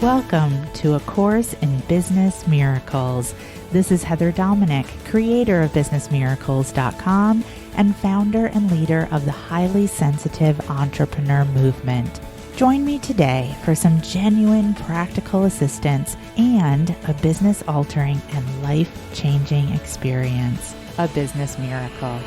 Welcome to A Course in Business Miracles. This is Heather Dominick, creator of BusinessMiracles.com and founder and leader of the highly sensitive entrepreneur movement. Join me today for some genuine practical assistance and a business-altering and life-changing experience, a business miracle.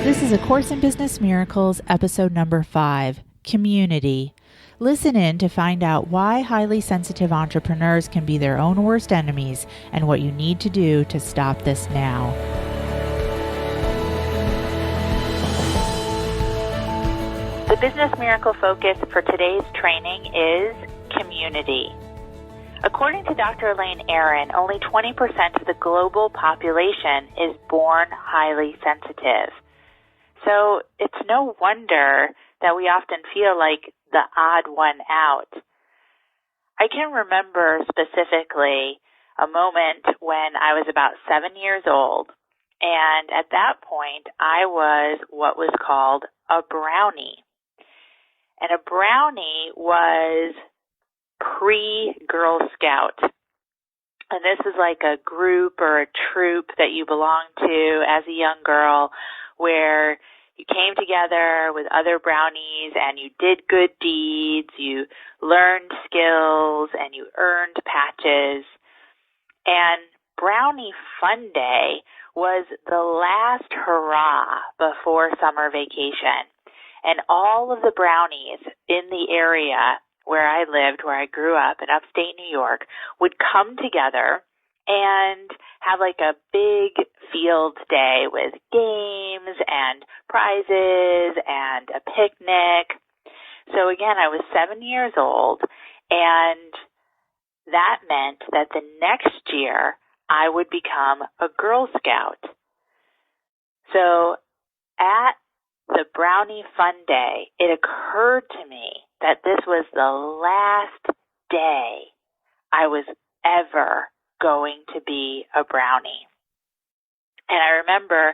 This is A Course in Business Miracles, episode number 5, Community. Listen in to find out why highly sensitive entrepreneurs can be their own worst enemies and what you need to do to stop this now. The business miracle focus for today's training is community. According to Dr. Elaine Aron, only 20% of the global population is born highly sensitive. So it's no wonder that we often feel like the odd one out. I can remember specifically a moment when I was about 7 years old, and at that point I was what was called a brownie. And a brownie was pre-Girl Scout. And this is like a group or a troop that you belong to as a young girl where you came together with other brownies and you did good deeds, you learned skills, and you earned patches. And Brownie Fun Day was the last hurrah before summer vacation. And all of the brownies in the area where I lived, where I grew up in upstate New York, would come together and have like a big field day with games and prizes and a picnic. So again, I was 7 years old, and that meant that the next year I would become a Girl Scout. So at the Brownie Fun Day, it occurred to me that this was the last day I was ever going to be a brownie. And I remember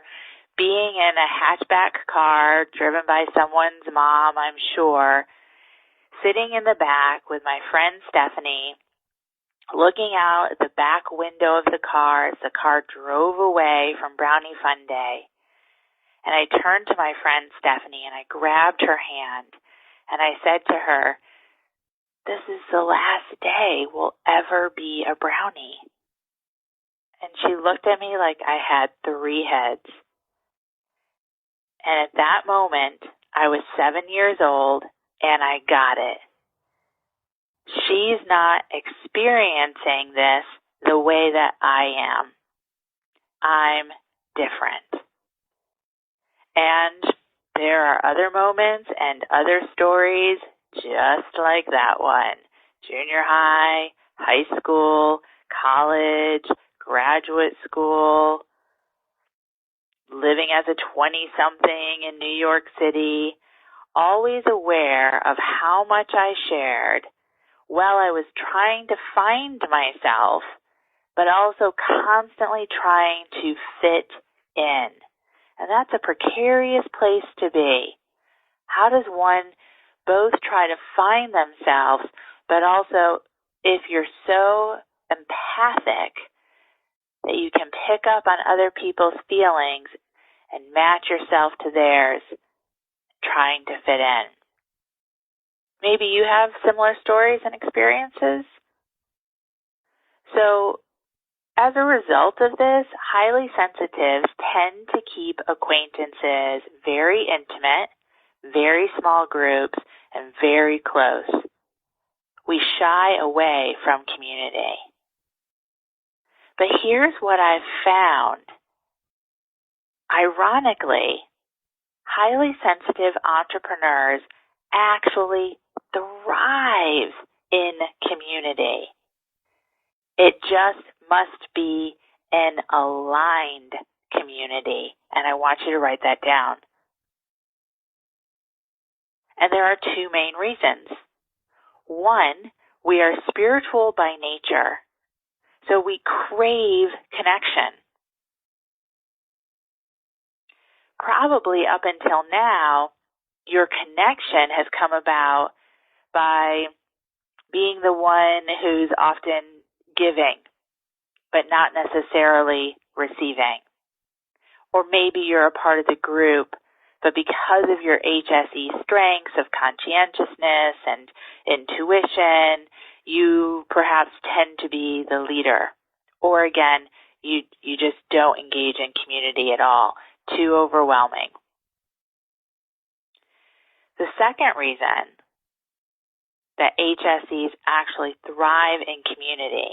being in a hatchback car driven by someone's mom, I'm sure, sitting in the back with my friend Stephanie, looking out at the back window of the car as the car drove away from Brownie Fun Day. And I turned to my friend Stephanie and I grabbed her hand and I said to her, "This is the last day we'll ever be a brownie." And she looked at me like I had 3 heads. And at that moment, I was 7 years old and I got it. She's not experiencing this the way that I am. I'm different. And there are other moments and other stories just like that one. Junior high, high school, college, graduate school, living as a 20-something in New York City, always aware of how much I shared while I was trying to find myself, but also constantly trying to fit in. And that's a precarious place to be. How does one both try to find themselves, but also, if you're so empathic that you can pick up on other people's feelings and match yourself to theirs, trying to fit in? Maybe you have similar stories and experiences. So, as a result of this, highly sensitives tend to keep acquaintances very intimate, very small groups, and very close. We shy away from community. But here's what I've found. Ironically, highly sensitive entrepreneurs actually thrive in community. It just must be an aligned community, and I want you to write that down. And there are 2 main reasons. One, we are spiritual by nature, so we crave connection. Probably up until now, your connection has come about by being the one who's often giving, but not necessarily receiving. Or maybe you're a part of the group, but because of your HSE strengths of conscientiousness and intuition, you perhaps tend to be the leader. Or again, you just don't engage in community at all. Too overwhelming. The second reason that HSEs actually thrive in community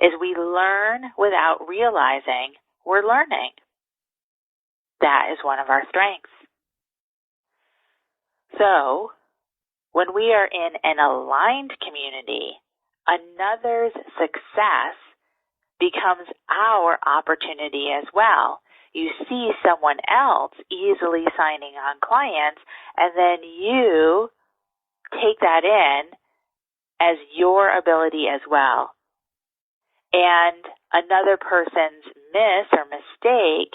is we learn without realizing we're learning. That is one of our strengths. So, when we are in an aligned community, another's success becomes our opportunity as well. You see someone else easily signing on clients, and then you take that in as your ability as well. And another person's miss or mistake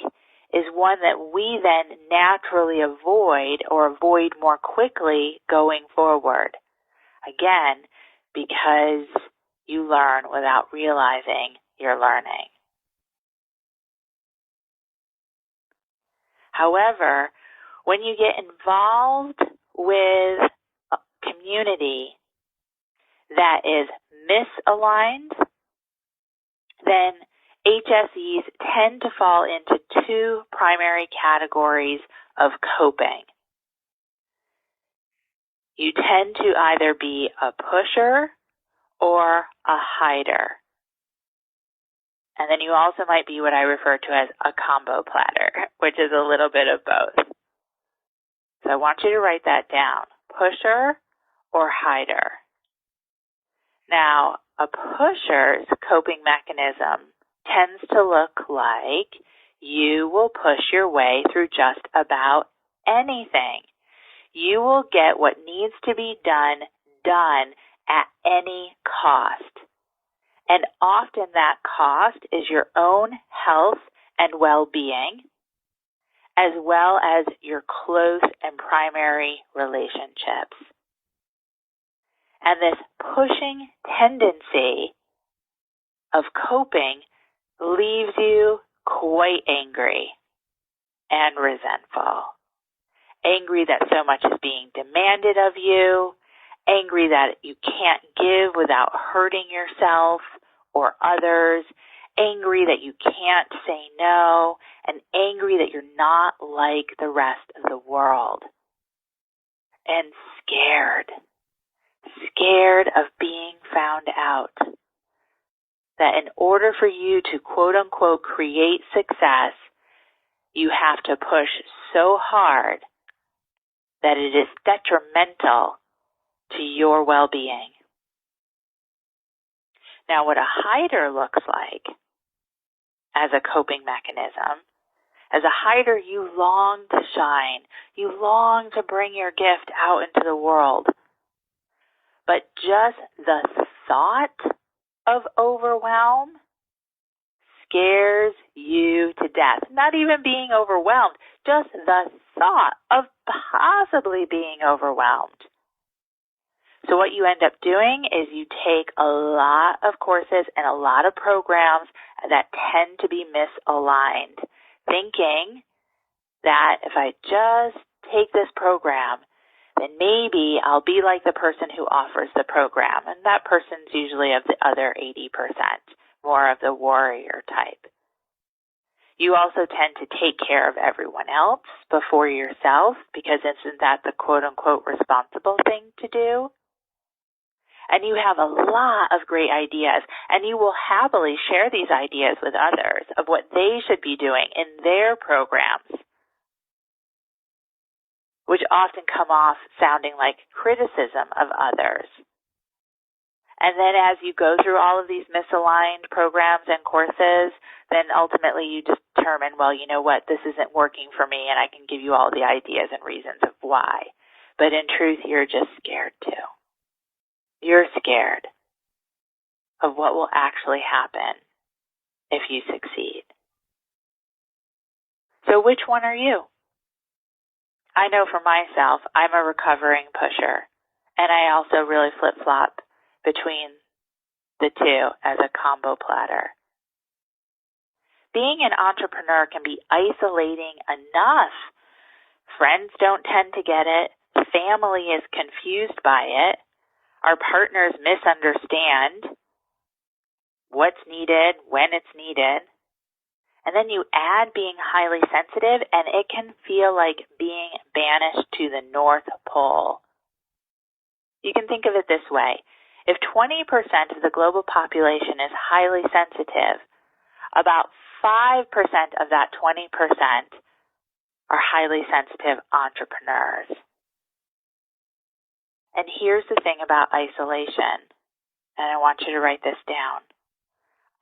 is one that we then naturally avoid or avoid more quickly going forward. Again, because you learn without realizing you're learning. However, when you get involved with a community that is misaligned, then HSEs tend to fall into two primary categories of coping. You tend to either be a pusher or a hider. And then you also might be what I refer to as a combo platter, which is a little bit of both. So I want you to write that down. Pusher or hider. Now, a pusher's coping mechanism tends to look like you will push your way through just about anything. You will get what needs to be done at any cost. And often that cost is your own health and well-being, as well as your close and primary relationships. And this pushing tendency of coping leaves you quite angry and resentful. Angry that so much is being demanded of you, angry that you can't give without hurting yourself or others, angry that you can't say no, and angry that you're not like the rest of the world. And scared of being found out. That in order for you to quote unquote create success, you have to push so hard that it is detrimental to your well-being. Now, what a hider looks like as a coping mechanism, as a hider, you long to shine. You long to bring your gift out into the world. But just the thought of overwhelm scares you to death. Not even being overwhelmed, just the thought of possibly being overwhelmed. So what you end up doing is you take a lot of courses and a lot of programs that tend to be misaligned, thinking that if I just take this program, then maybe I'll be like the person who offers the program. And that person's usually of the other 80%, more of the warrior type. You also tend to take care of everyone else before yourself, because isn't that the quote-unquote responsible thing to do? And you have a lot of great ideas, and you will happily share these ideas with others of what they should be doing in their programs, which often come off sounding like criticism of others. And then as you go through all of these misaligned programs and courses, then ultimately you determine, well, you know what, this isn't working for me, and I can give you all the ideas and reasons of why. But in truth, you're just scared too. You're scared of what will actually happen if you succeed. So which one are you? I know for myself, I'm a recovering pusher, And I also really flip-flop between the two as a combo platter. Being an entrepreneur can be isolating enough. Friends don't tend to get it. Family is confused by it. Our partners misunderstand what's needed, when it's needed. And then you add being highly sensitive, and it can feel like being banished to the North Pole. You can think of it this way. If 20% of the global population is highly sensitive, about 5% of that 20% are highly sensitive entrepreneurs. And here's the thing about isolation, and I want you to write this down.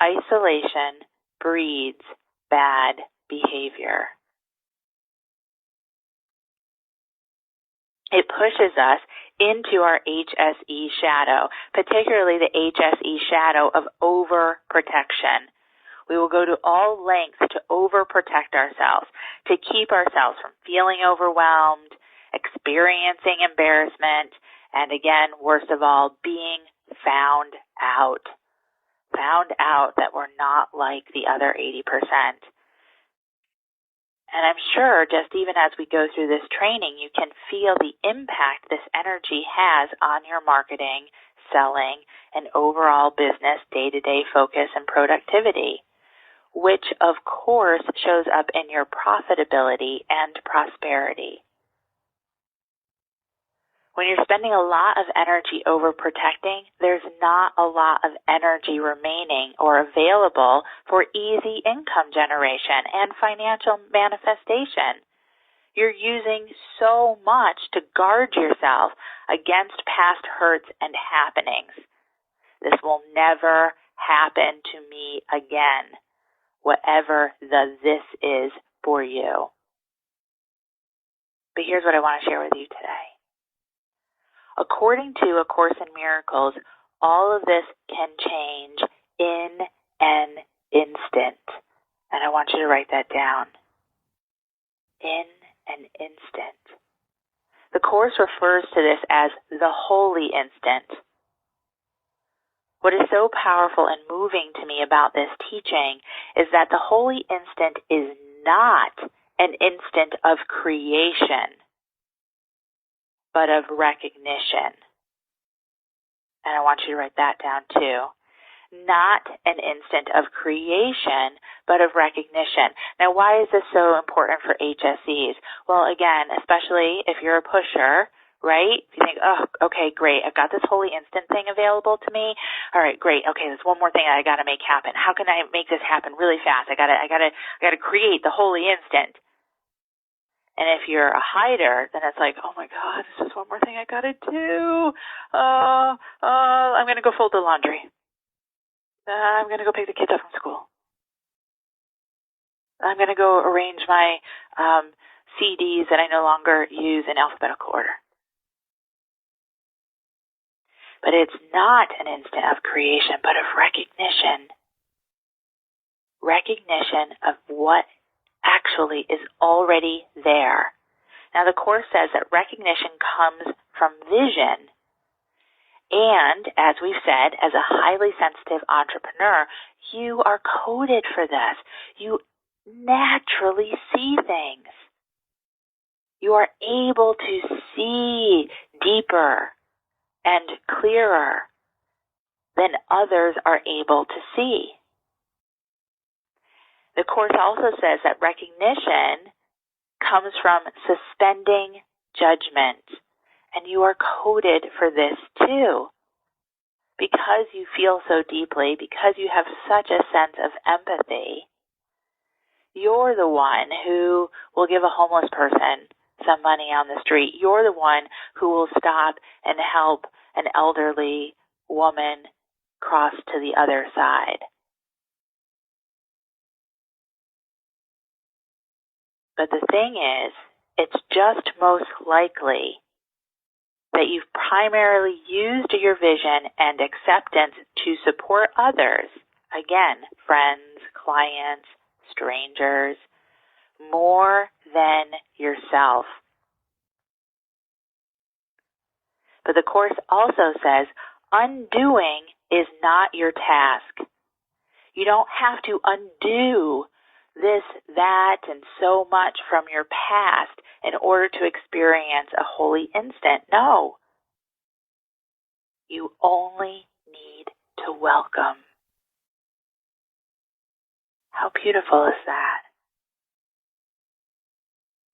Isolation breeds bad behavior. It pushes us into our HSE shadow, particularly the HSE shadow of overprotection. We will go to all lengths to overprotect ourselves, to keep ourselves from feeling overwhelmed, experiencing embarrassment, and again, worst of all, being found out. Found out that we're not like the other 80%. And I'm sure just even as we go through this training, you can feel the impact this energy has on your marketing, selling, and overall business day-to-day focus and productivity, which of course shows up in your profitability and prosperity. When you're spending a lot of energy overprotecting, there's not a lot of energy remaining or available for easy income generation and financial manifestation. You're using so much to guard yourself against past hurts and happenings. This will never happen to me again, whatever the this is for you. But here's what I want to share with you today. According to A Course in Miracles, all of this can change in an instant. And I want you to write that down. In an instant. The Course refers to this as the holy instant. What is so powerful and moving to me about this teaching is that the holy instant is not an instant of creation, but of recognition. And I want you to write that down too. Not an instant of creation, but of recognition. Now, why is this so important for HSEs? Well, again, especially if you're a pusher, right? If you think, oh, okay, great, I've got this holy instant thing available to me. All right, great. Okay, there's one more thing I got to make happen. How can I make this happen really fast? I got to create the holy instant. And if you're a hider, then it's like, oh my God, there's just one more thing I gotta do. I'm gonna go fold the laundry. I'm gonna go pick the kids up from school. I'm gonna go arrange my CDs that I no longer use in alphabetical order. But it's not an instant of creation, but of recognition. Recognition of what actually is already there. Now, the Course says that recognition comes from vision. And, as we've said, as a highly sensitive entrepreneur, you are coded for this. You naturally see things. You are able to see deeper and clearer than others are able to see. The Course also says that recognition comes from suspending judgment, and you are coded for this too. Because you feel so deeply, because you have such a sense of empathy, you're the one who will give a homeless person some money on the street. You're the one who will stop and help an elderly woman cross to the other side. But the thing is, it's just most likely that you've primarily used your vision and acceptance to support others, again, friends, clients, strangers, more than yourself. But the Course also says undoing is not your task. You don't have to undo this, that, and so much from your past in order to experience a holy instant. No. You only need to welcome. How beautiful is that?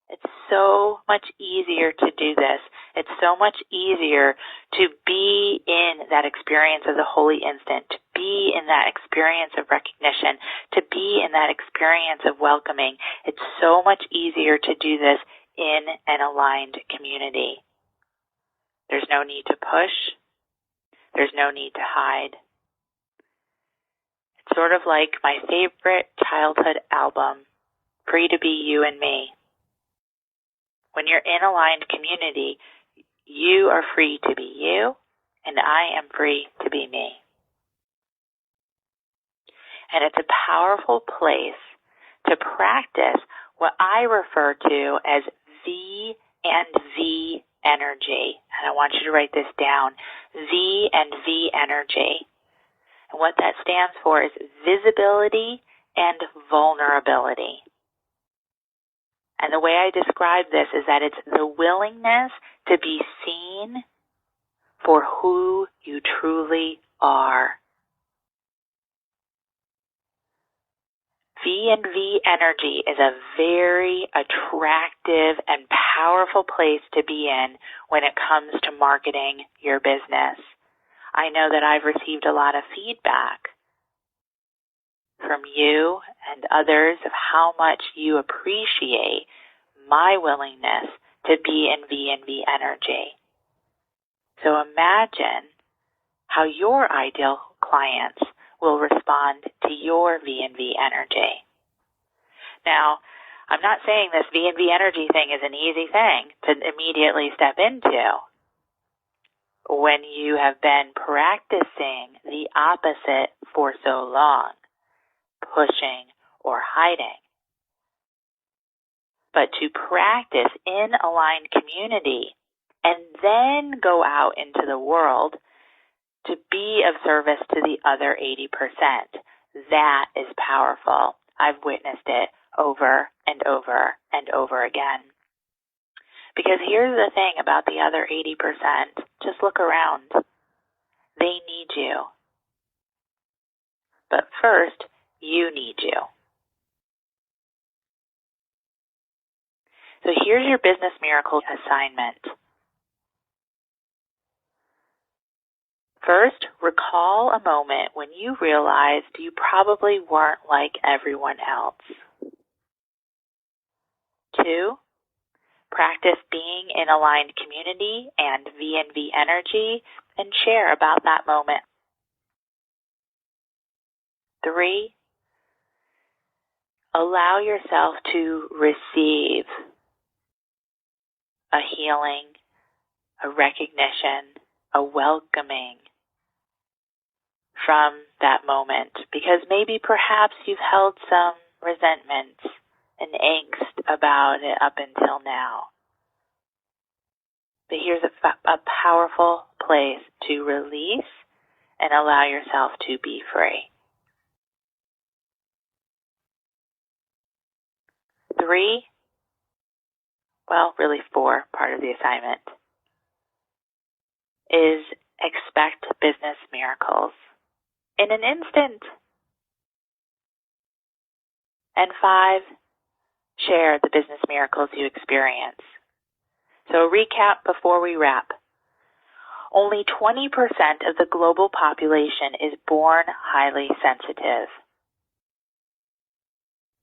It's so much easier to do this. It's so much easier to be in that experience of the holy instant, to be in that experience of recognition, to be in that experience of welcoming. It's so much easier to do this in an aligned community. There's no need to push. There's no need to hide. It's sort of like my favorite childhood album, Free to Be You and Me. When you're in aligned community, you are free to be you, and I am free to be me. And it's a powerful place to practice what I refer to as V and V energy. And I want you to write this down, V and V energy. And what that stands for is visibility and vulnerability. And the way I describe this is that it's the willingness to be seen for who you truly are. V and V energy is a very attractive and powerful place to be in when it comes to marketing your business. I know that I've received a lot of feedback from you and others of how much you appreciate my willingness to be in V and V energy. So imagine how your ideal clients will respond to your V and V energy. Now, I'm not saying this V and V energy thing is an easy thing to immediately step into. When you have been practicing the opposite for so long, pushing or hiding. But to practice in aligned community and then go out into the world to be of service to the other 80%, that is powerful. I've witnessed it over and over and over again. Because here's the thing about the other 80%, just look around. They need you. But first, you need you. So here's your business miracle assignment. First, recall a moment when you realized you probably weren't like everyone else. 2, practice being in aligned community and V&V energy and share about that moment. 3, allow yourself to receive a healing, a recognition, a welcoming from that moment, because maybe perhaps you've held some resentment and angst about it up until now. But here's a powerful place to release and allow yourself to be free. 3, well, really 4, part of the assignment, is expect business miracles in an instant. And 5, share the business miracles you experience. So recap before we wrap. Only 20% of the global population is born highly sensitive.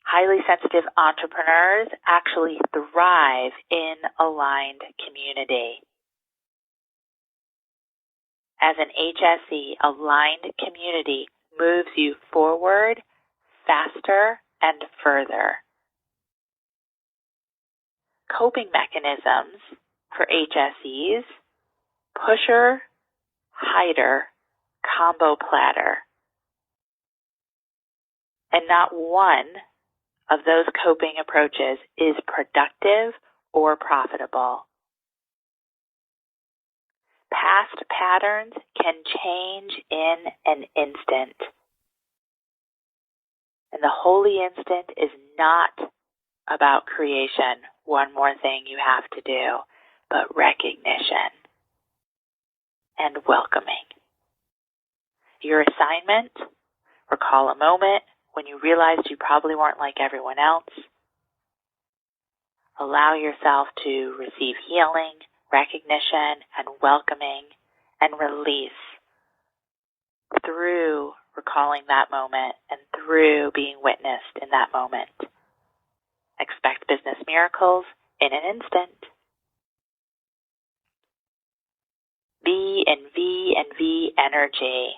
Highly sensitive entrepreneurs actually thrive in aligned community. As an HSE, aligned community moves you forward, faster, and further. Coping mechanisms for HSEs: pusher, hider, combo platter. And not one of those coping approaches is productive or profitable. past patterns can change in an instant. And the holy instant is not about creation, one more thing you have to do, but recognition and welcoming. Your assignment: recall a moment when you realized you probably weren't like everyone else. Allow yourself to receive healing, recognition, and welcoming, and release through recalling that moment and through being witnessed in that moment. Expect business miracles in an instant. Be in V and V energy.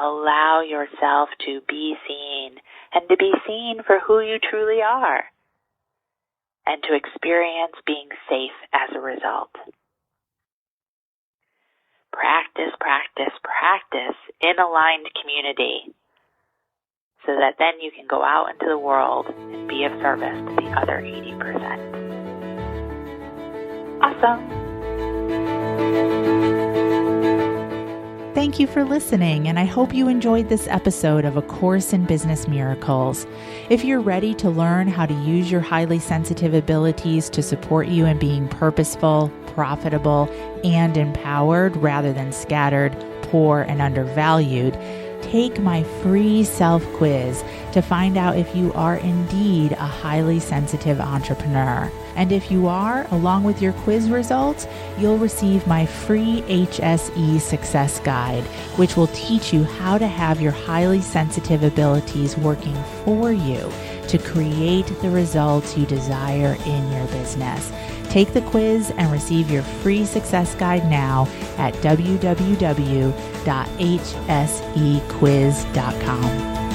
Allow yourself to be seen and to be seen for who you truly are, and to experience being safe as a result. Practice, practice, practice in aligned community so that then you can go out into the world and be of service to the other 80%. Awesome. Thank you for listening, and I hope you enjoyed this episode of A Course in Business Miracles. If you're ready to learn how to use your highly sensitive abilities to support you in being purposeful, profitable, and empowered rather than scattered, poor, and undervalued, take my free self-quiz to find out if you are indeed a highly sensitive entrepreneur. And if you are, along with your quiz results, you'll receive my free HSE Success Guide, which will teach you how to have your highly sensitive abilities working for you to create the results you desire in your business. Take the quiz and receive your free success guide now at www.hsequiz.com.